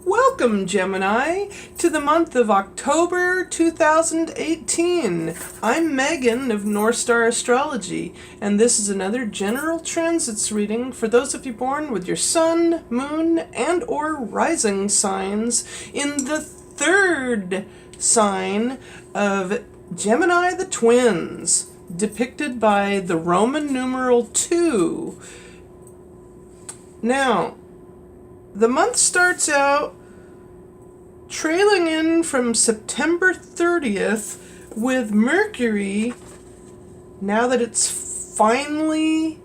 Welcome, Gemini, to the month of October 2018. I'm Megan of North Star Astrology, and this is another general transits reading for those of you born with your sun, moon, and or rising signs in the third sign of Gemini the Twins, depicted by the Roman numeral 2. Now, the month starts out trailing in from September 30th with Mercury, now that it's finally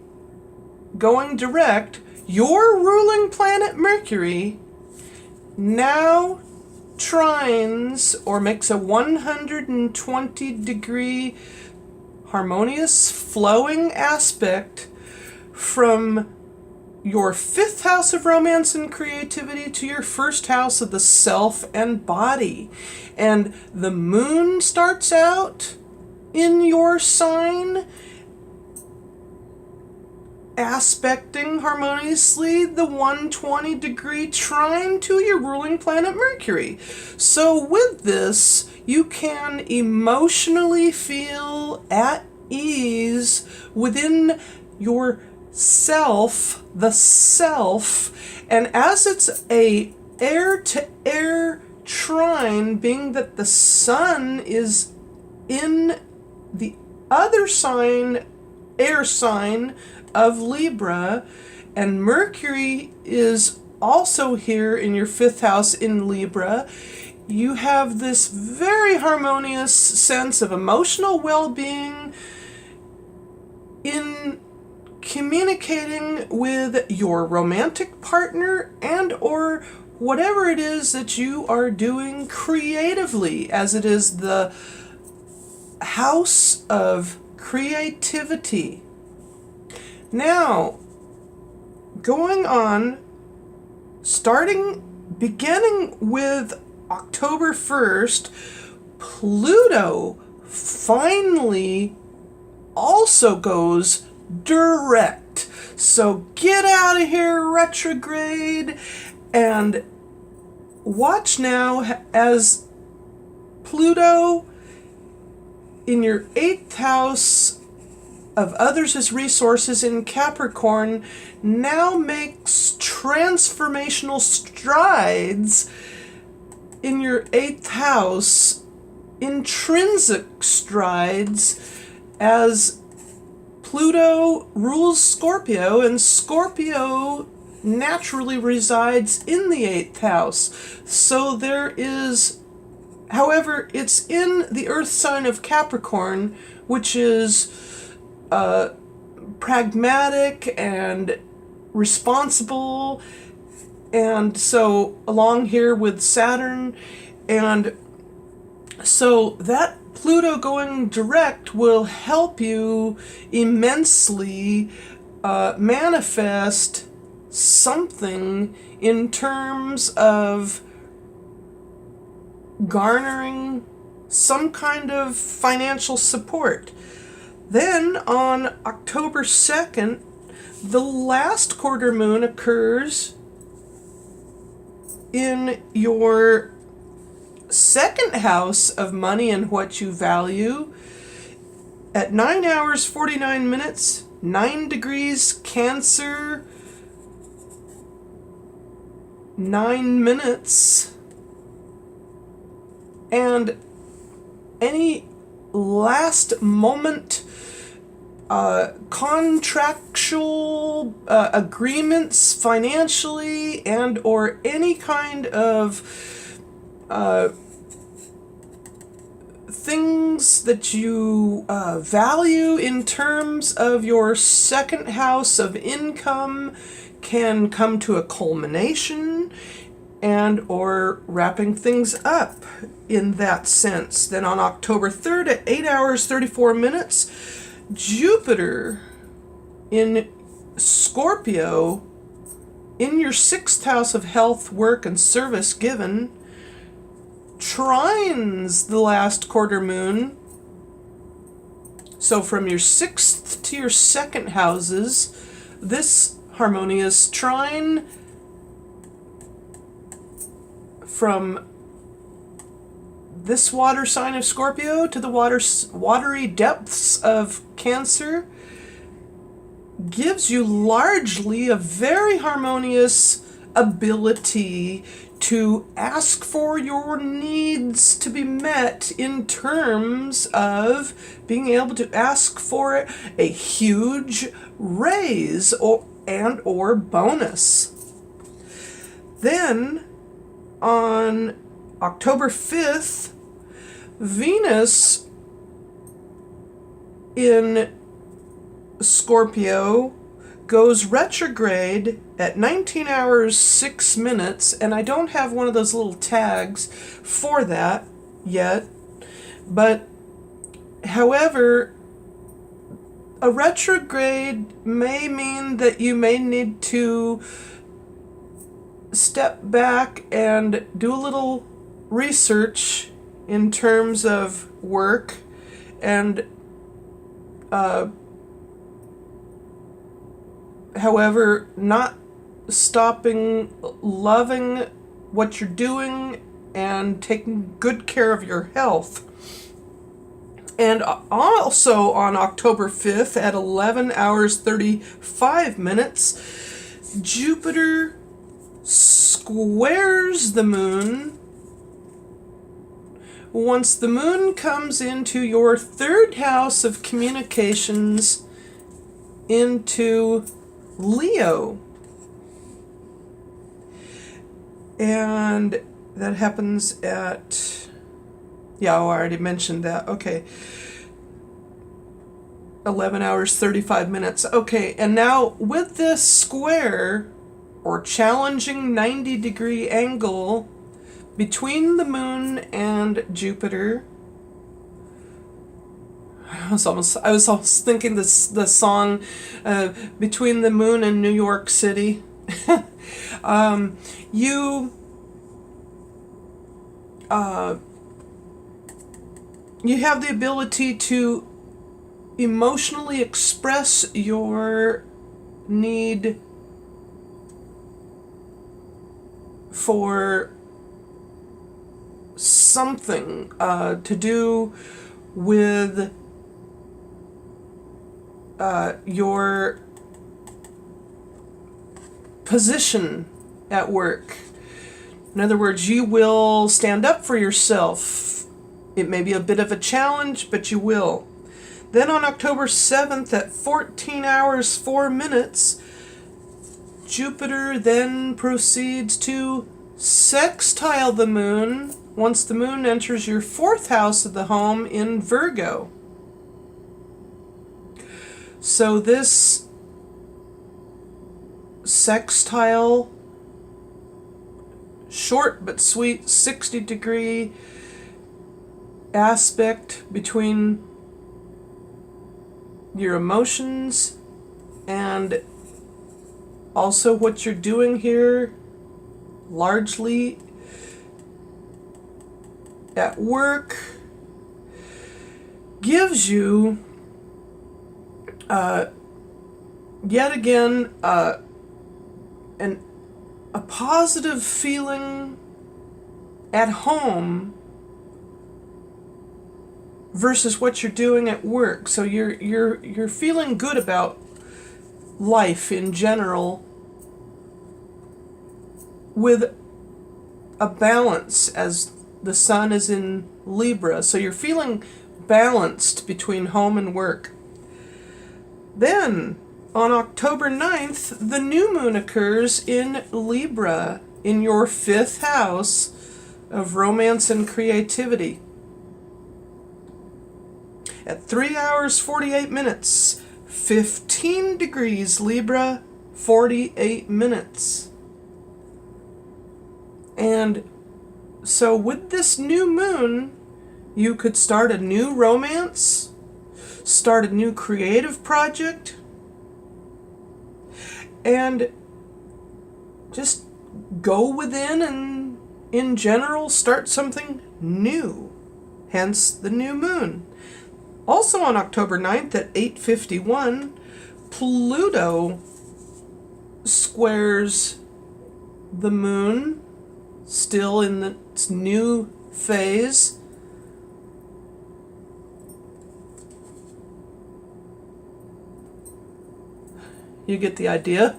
going direct, your ruling planet Mercury now trines or makes a 120-degree harmonious flowing aspect from your fifth house of romance and creativity to your first house of the self and body. And the moon starts out in your sign, aspecting harmoniously the 120-degree trine to your ruling planet Mercury. So with this, you can emotionally feel at ease within your the self, and as it's a air-to-air trine, being that the sun is in the other sign, air sign of Libra, and Mercury is also here in your fifth house in Libra, you have this very harmonious sense of emotional well-being in communicating with your romantic partner and or whatever it is that you are doing creatively, as it is the house of creativity. Now, going on, beginning with October 1st, Pluto finally also goes direct. So get out of here, retrograde, and watch now as Pluto in your 8th house of others as resources in Capricorn now makes transformational strides in your 8th house, intrinsic strides, as Pluto rules Scorpio, and Scorpio naturally resides in the 8th house. So there is, however, it's in the earth sign of Capricorn, which is pragmatic and responsible, and so along here with Saturn, and so that Pluto going direct will help you immensely manifest something in terms of garnering some kind of financial support. Then on October 2nd, the last quarter moon occurs in your second house of money and what you value at 9 hours 49 minutes, 9 degrees Cancer, 9 minutes, and any last moment contractual agreements financially and or any kind of things that you value in terms of your second house of income can come to a culmination and or wrapping things up in that sense. Then on October 3rd at 8 hours 34 minutes, Jupiter in Scorpio in your 6th house of health, work, and service given trines the last quarter moon. So from your 6th to your 2nd houses, this harmonious trine from this water sign of Scorpio to the watery depths of Cancer gives you largely a very harmonious ability to ask for your needs to be met in terms of being able to ask for a huge raise or bonus. Then on October 5th, Venus in Scorpio goes retrograde at 19 hours 6 minutes, and I don't have one of those little tags for that yet, but however, a retrograde may mean that you may need to step back and do a little research in terms of work and however, not stopping loving what you're doing and taking good care of your health. And also on October 5th at 11 hours 35 minutes, Jupiter squares the moon. Once the moon comes into your third house of communications, into Leo. And that happens at, I already mentioned that. Okay. 11 hours, 35 minutes. Okay, and now with this square or challenging 90-degree angle between the moon and Jupiter, I was almost thinking the song Between the Moon and New York City. You have the ability to emotionally express your need for something to do with your position at work. In other words, you will stand up for yourself. It may be a bit of a challenge, but you will. Then on October 7th at 14 hours 4 minutes, Jupiter then proceeds to sextile the moon once the moon enters your fourth house of the home in Virgo. So this sextile, short but sweet 60-degree aspect between your emotions and also what you're doing here, largely at work, gives you yet again a positive feeling at home versus what you're doing at work. So you're feeling good about life in general with a balance, as the sun is in Libra. So you're feeling balanced between home and work. Then on October 9th, the new moon occurs in Libra, in your fifth house of romance and creativity. At 3 hours 48 minutes, 15 degrees Libra, 48 minutes. And so with this new moon, you could start a new romance, start a new creative project, and just go within and in general start something new, hence the new moon. Also on October 9th at 8:51, Pluto squares the moon still in its new phase. You get the idea.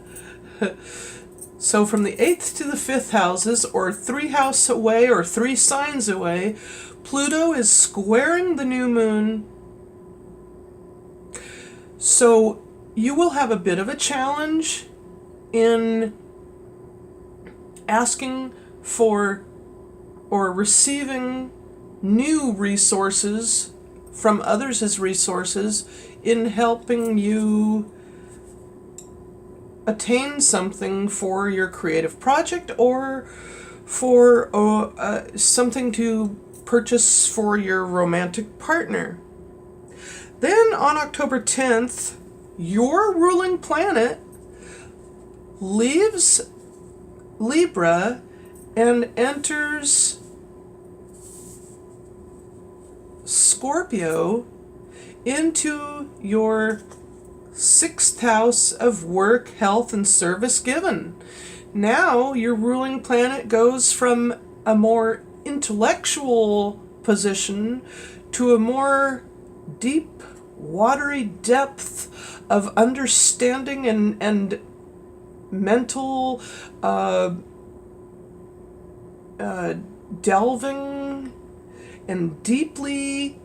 So from the 8th to the 5th houses, or 3 houses away, or 3 signs away, Pluto is squaring the new moon. So you will have a bit of a challenge in asking for or receiving new resources from others as resources in helping you attain something for your creative project, or for something to purchase for your romantic partner. Then on October 10th, your ruling planet leaves Libra and enters Scorpio into your 6th house of work, health, and service given. Now your ruling planet goes from a more intellectual position to a more deep, watery depth of understanding and mental delving and deeply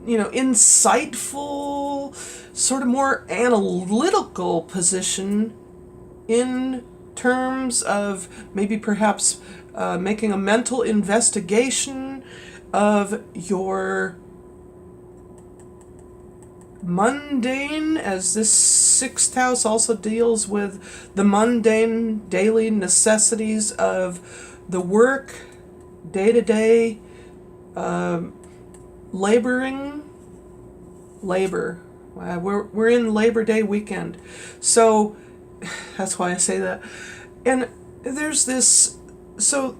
insightful, sort of more analytical position in terms of maybe perhaps making a mental investigation of your mundane, as this 6th house also deals with the mundane daily necessities of the work, day-to-day labor. We're in Labor Day weekend, so that's why I say that. And there's this, so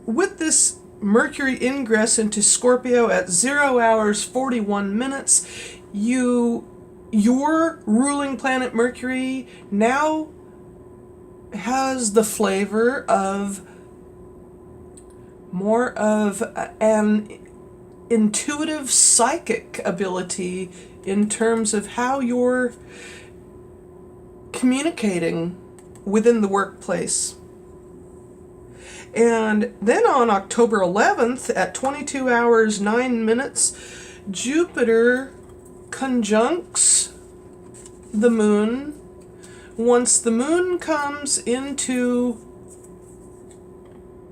with this Mercury ingress into Scorpio at 0 hours 41 minutes, your ruling planet Mercury now has the flavor of more of an intuitive psychic ability in terms of how you're communicating within the workplace. And then on October 11th at 22 hours 9 minutes, Jupiter conjuncts the moon. Once the moon comes into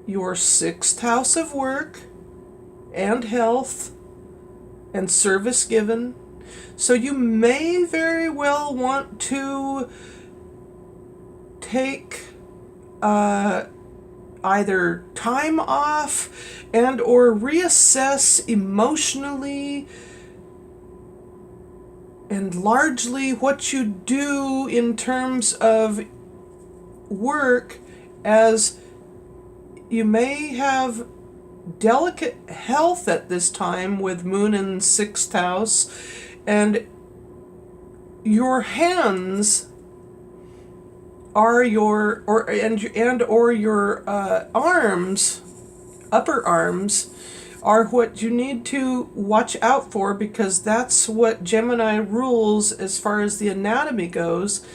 your 6th house of work and health and service given, so you may very well want to take either time off and or reassess emotionally and largely what you do in terms of work, as you may have delicate health at this time with moon in 6th house, and your hands are your your arms, upper arms, are what you need to watch out for, because that's what Gemini rules as far as the anatomy goes,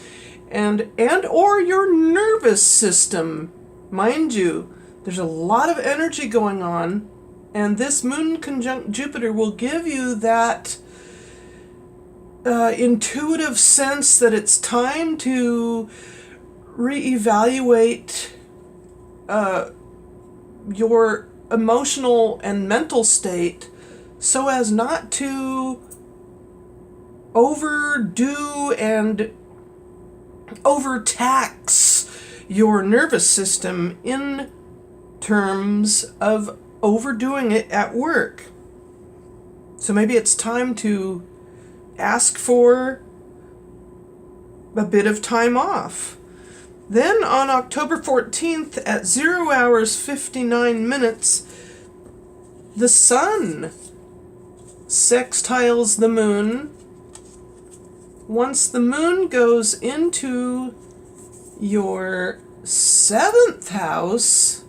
and or your nervous system. Mind you, there's a lot of energy going on, and this moon conjunct Jupiter will give you that intuitive sense that it's time to reevaluate your emotional and mental state so as not to overdo and overtax your nervous system in terms of overdoing it at work. So maybe it's time to ask for a bit of time off. Then on October 14th at 0 hours 59 minutes, the sun sextiles the moon. Once the moon goes into your 7th house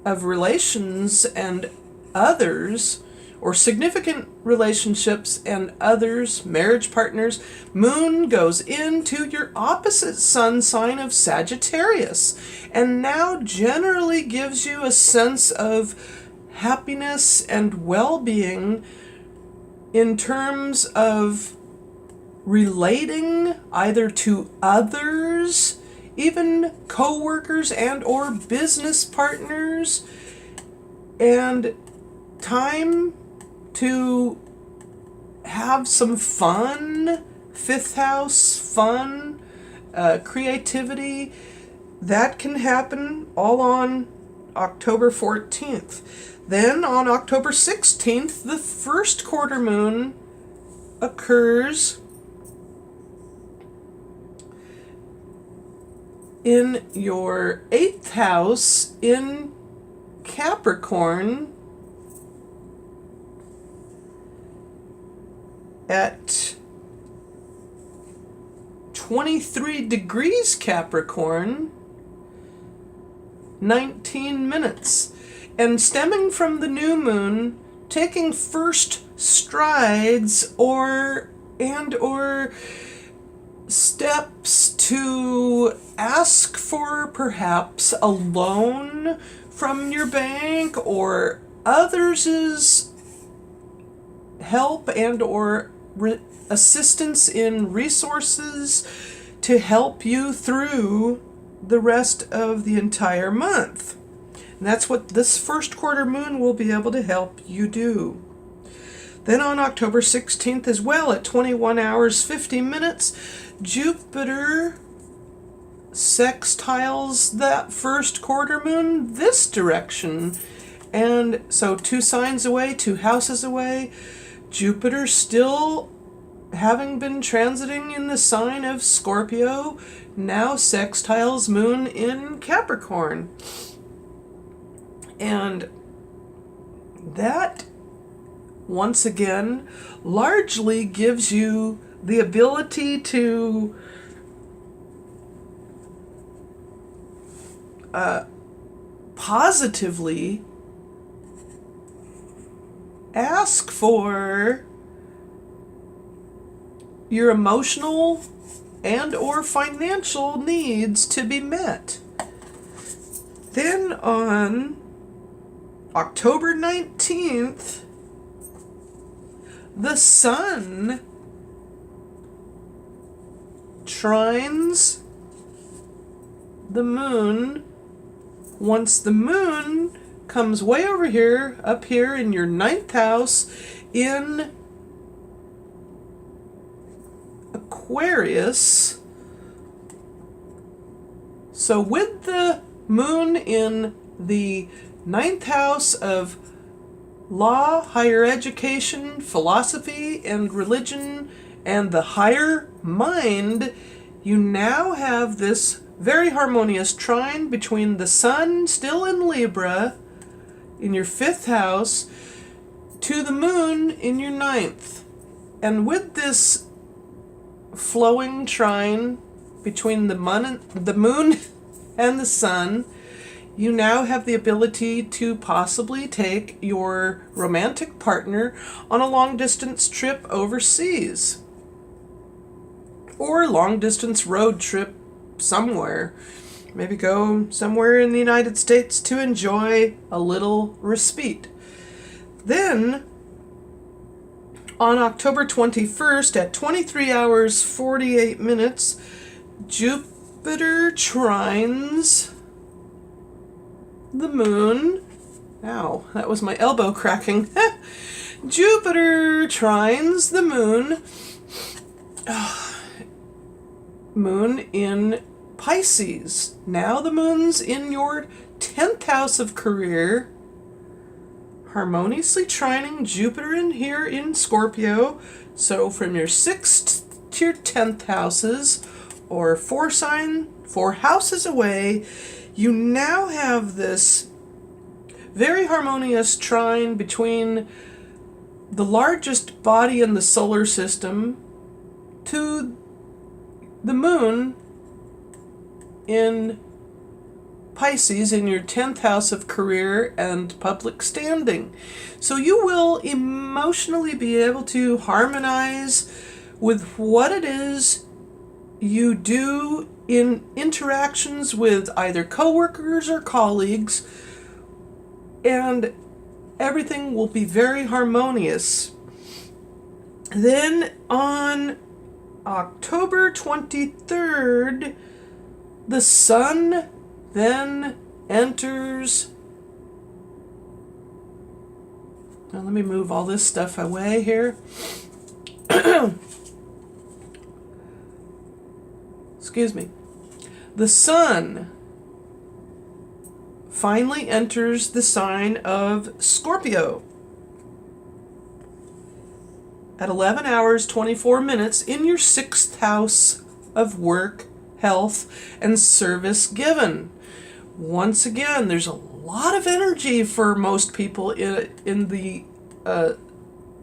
of relations and others, or significant relationships and others, marriage partners, Moon goes into your opposite sun sign of Sagittarius, and now generally gives you a sense of happiness and well-being in terms of relating either to others, even co-workers and or business partners, and time to have some fun, 5th house fun, creativity. That can happen all on October 14th. Then on October 16th, the first quarter moon occurs in your 8th house in Capricorn at 23 degrees Capricorn, 19 minutes. And stemming from the new moon, taking first strides or steps to ask for perhaps a loan from your bank or others' help and or assistance in resources to help you through the rest of the entire month. And that's what this first quarter moon will be able to help you do. Then on October 16th as well, at 21 hours 50 minutes, Jupiter sextiles that first quarter moon this direction. And so 2 signs away, 2 houses away, Jupiter still having been transiting in the sign of Scorpio, now sextiles Moon in Capricorn. And that, once again, largely gives you the ability to positively ask for your emotional and or financial needs to be met. Then on October 19th, the sun trines the moon. Once the moon comes way over here, up here in your 9th house in Aquarius. So with the moon in the 9th house of law, higher education, philosophy, and religion, and the higher mind, you now have this very harmonious trine between the sun, still in Libra, in your 5th house, to the moon in your 9th. And with this flowing trine between the moon and the sun, you now have the ability to possibly take your romantic partner on a long-distance trip overseas, or long-distance road trip somewhere. Maybe go somewhere in the United States to enjoy a little respite. Then, on October 21st at 23 hours 48 minutes, Jupiter trines the moon. Ow, that was my elbow cracking. Jupiter trines the moon. Moon in Pisces. Now the moon's in your 10th house of career, harmoniously trining Jupiter in here in Scorpio. So from your 6th to your 10th houses, or 4 houses away, you now have this very harmonious trine between the largest body in the solar system to the moon in Pisces in your 10th house of career and public standing. So you will emotionally be able to harmonize with what it is you do in interactions with either coworkers or colleagues, and everything will be very harmonious. Then on October 23rd, the sun then enters. Now let me move all this stuff away here. Excuse me. The sun finally enters the sign of Scorpio at 11 hours 24 minutes in your 6th house of work, health, and service given. Once again, there's a lot of energy for most people in the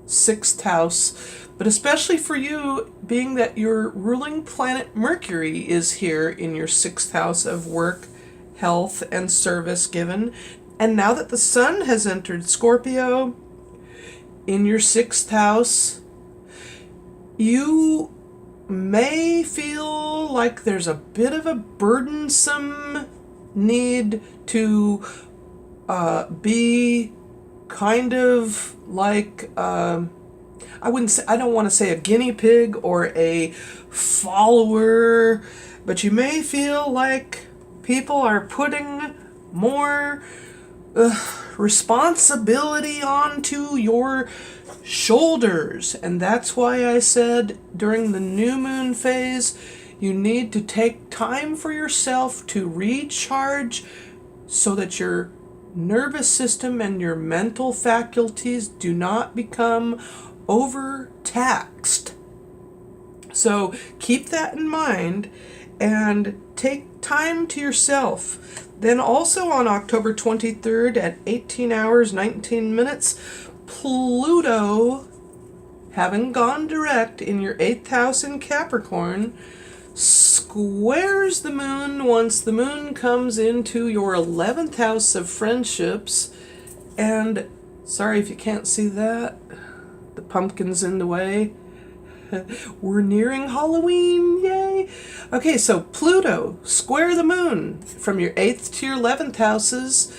6th house, but especially for you, being that your ruling planet Mercury is here in your 6th house of work, health, and service given. And now that the sun has entered Scorpio in your 6th house, you may feel like there's a bit of a burdensome need to be kind of like, I don't want to say a guinea pig or a follower, but you may feel like people are putting more responsibility onto your shoulders. And that's why I said during the new moon phase, you need to take time for yourself to recharge so that your nervous system and your mental faculties do not become overtaxed. So keep that in mind and take time to yourself. Then also on October 23rd at 18 hours 19 minutes, Pluto, having gone direct in your 8th house in Capricorn, squares the moon once the moon comes into your 11th house of friendships. And sorry if you can't see that, the pumpkin's in the way. We're nearing Halloween, yay! Okay, so Pluto, square the moon from your 8th to your 11th houses.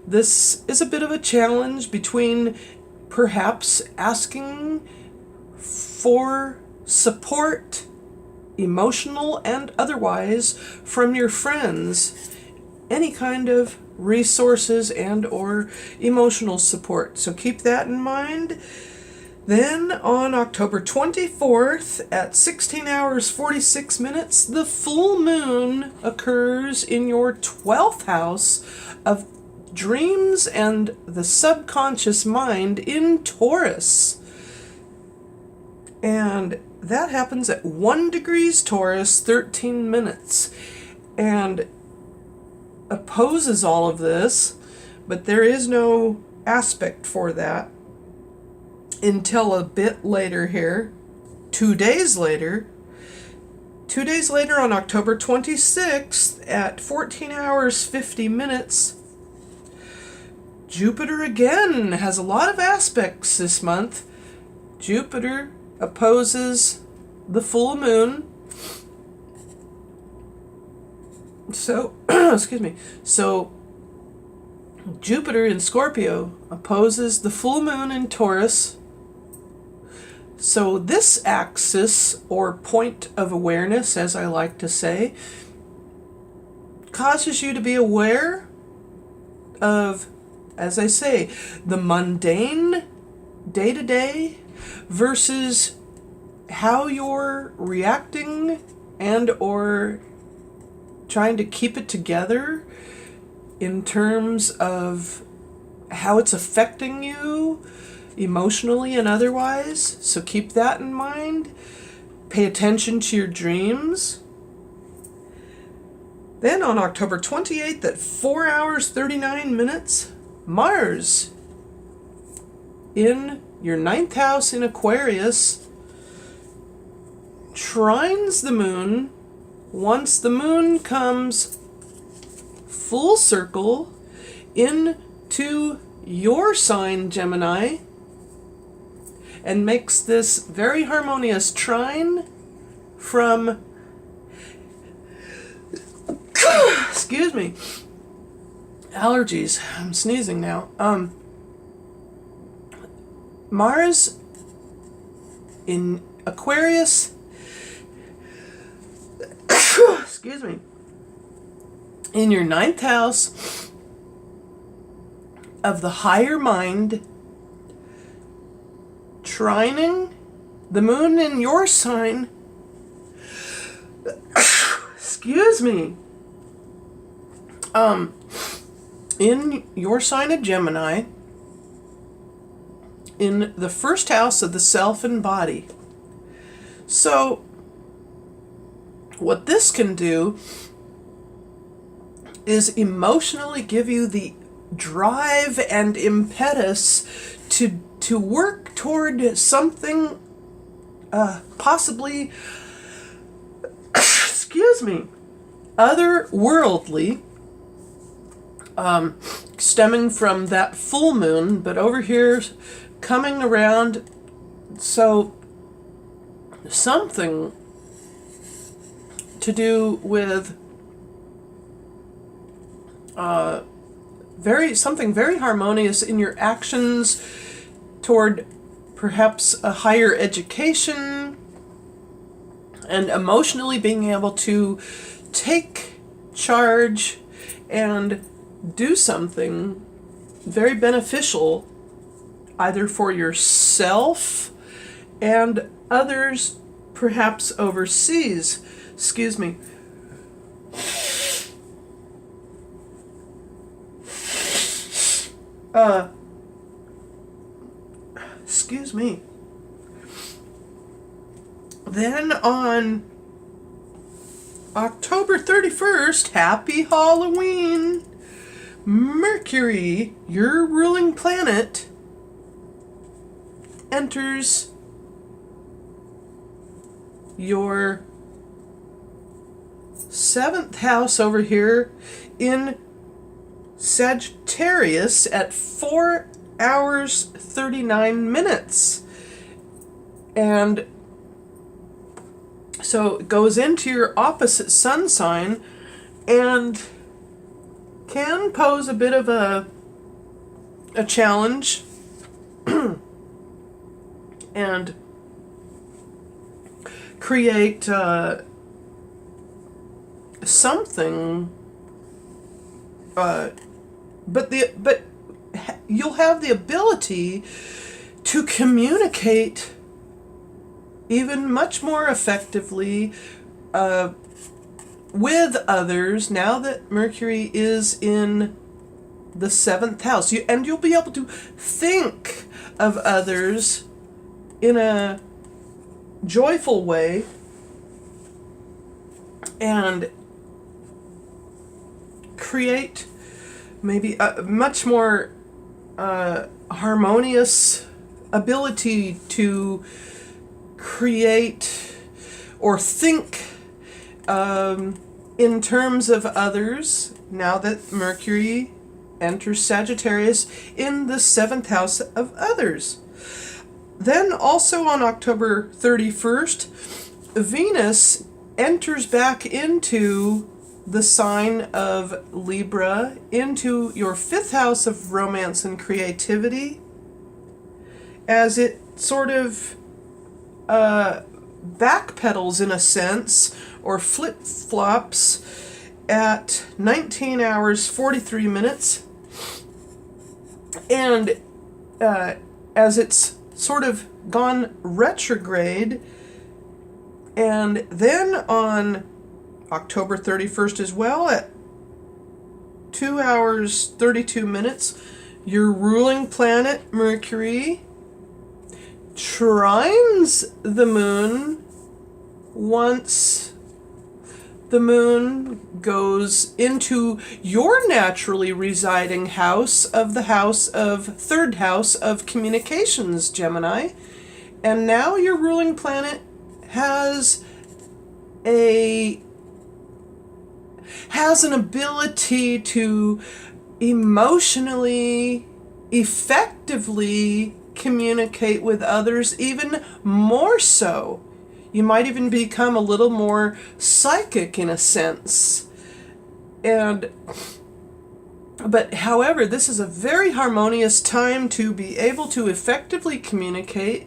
This is a bit of a challenge between perhaps asking for support, emotional and otherwise, from your friends, any kind of resources and or emotional support. So keep that in mind. Then on October 24th at 16 hours 46 minutes, the full moon occurs in your 12th house of dreams and the subconscious mind in Taurus. And that happens at 1 degrees Taurus, 13 minutes. And opposes all of this, but there is no aspect for that until a bit later here, 2 days later. 2 days later on October 26th at 14 hours 50 minutes, Jupiter again has a lot of aspects this month. Jupiter opposes the full moon. So, excuse me. So, Jupiter in Scorpio opposes the full moon in Taurus. So this axis, or point of awareness, as I like to say, causes you to be aware of, as I say, the mundane day-to-day versus how you're reacting and or trying to keep it together in terms of how it's affecting you emotionally and otherwise. So keep that in mind. Pay attention to your dreams. Then on October 28th at 4 hours 39 minutes, Mars in your 9th house in Aquarius trines the moon once the moon comes full circle into your sign, Gemini, and makes this very harmonious trine from excuse me, allergies, I'm sneezing now. Mars in Aquarius, excuse me, in your 9th house of the higher mind, trining the moon in your sign, excuse me, in your sign of Gemini, in the 1st house of the self and body. So what this can do is emotionally give you the drive and impetus to work toward something possibly excuse me, otherworldly, stemming from that full moon, but over here coming around. So something to do with something very harmonious in your actions toward perhaps a higher education, and emotionally being able to take charge and do something very beneficial, either for yourself and others, perhaps overseas. Excuse me. Excuse me. Then on October 31st, happy Halloween, Mercury, your ruling planet, enters your 7th house over here in Sagittarius at 4 hours 39 minutes. And so it goes into your opposite sun sign and can pose a bit of a challenge and create something, but you'll have the ability to communicate even much more effectively with others now that Mercury is in the 7th house. You'll be able to think of others in a joyful way and create maybe a much more harmonious ability to create or think in terms of others now that Mercury enters Sagittarius in the 7th house of others. Then also on October 31st, Venus enters back into the sign of Libra, into your 5th house of romance and creativity, as it sort of backpedals in a sense, or flip-flops at 19 hours 43 minutes. And as it's sort of gone retrograde, and then on October 31st as well at 2 hours 32 minutes, your ruling planet Mercury trines the moon once the moon goes into your naturally residing house of the 3rd house of communications, Gemini. And now your ruling planet has a has an ability to emotionally, effectively communicate with others, even more so. You might even become a little more psychic in a sense. But however, this is a very harmonious time to be able to effectively communicate,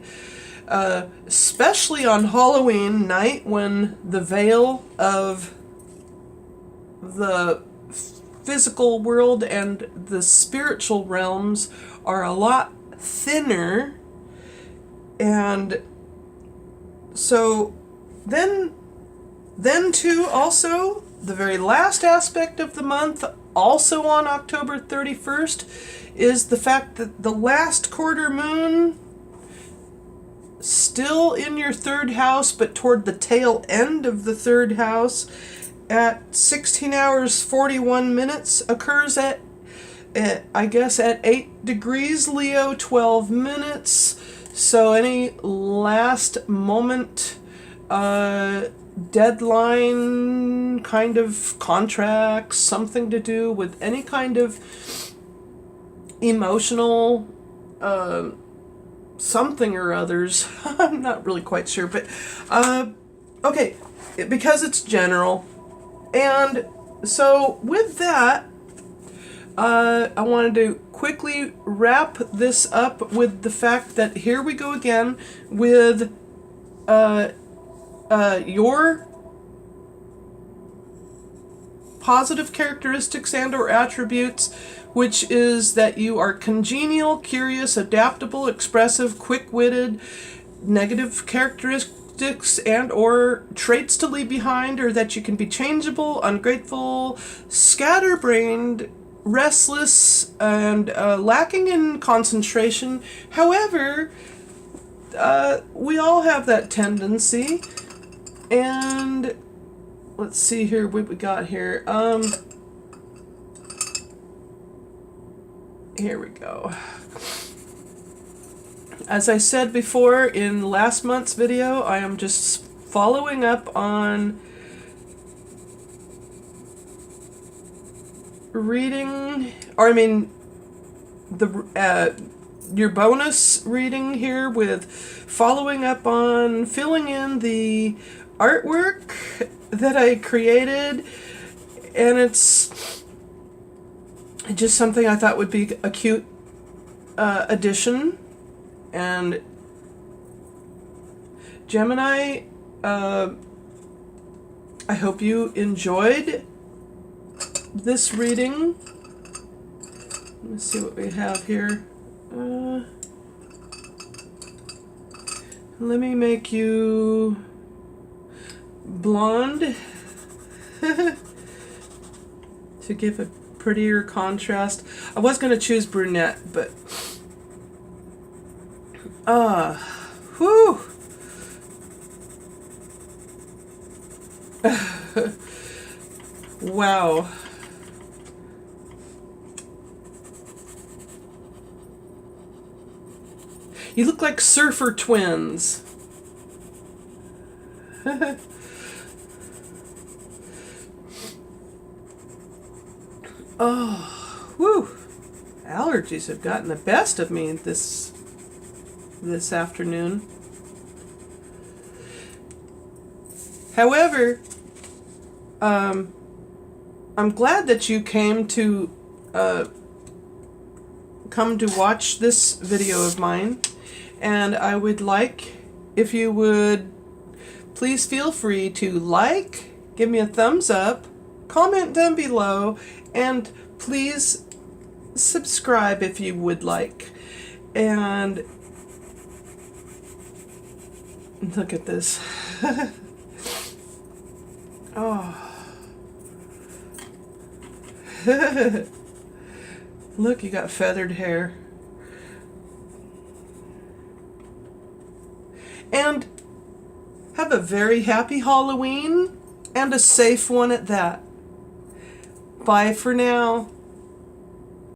especially on Halloween night when the veil of the physical world and the spiritual realms are a lot thinner. And so then too, also the very last aspect of the month, also on October 31st, is the fact that the last quarter moon, still in your third house, but toward the tail end of the third house, at 16 hours 41 minutes, occurs at I guess at 8 degrees Leo, 12 minutes. So any last moment deadline kind of contracts, something to do with any kind of emotional something or others. I'm not really quite sure, but okay, because it's general. And so with that, I wanted to quickly wrap this up with the fact that here we go again with your positive characteristics and or attributes, which is that you are congenial, curious, adaptable, expressive, quick-witted. Negative characteristics and or traits to leave behind are that you can be changeable, ungrateful, scatterbrained, restless, and lacking in concentration. However, we all have that tendency. And let's see here what we got here. Here we go. As I said before in last month's video, I am just following up on reading, or I mean, your bonus reading here with following up on filling in the artwork that I created, and it's just something I thought would be a cute addition. And Gemini, I hope you enjoyed this reading. Let's see what we have here. Let me make you blonde to give a prettier contrast. I was going to choose brunette, but whew. Wow. You look like surfer twins. Oh, whew. Allergies have gotten the best of me this afternoon. However, I'm glad that you came to watch this video of mine, and I would like, if you would please feel free to like, give me a thumbs up, comment down below, and please subscribe if you would like. And look at this. Oh. Look, you got feathered hair. And have a very happy Halloween, and a safe one at that. Bye for now.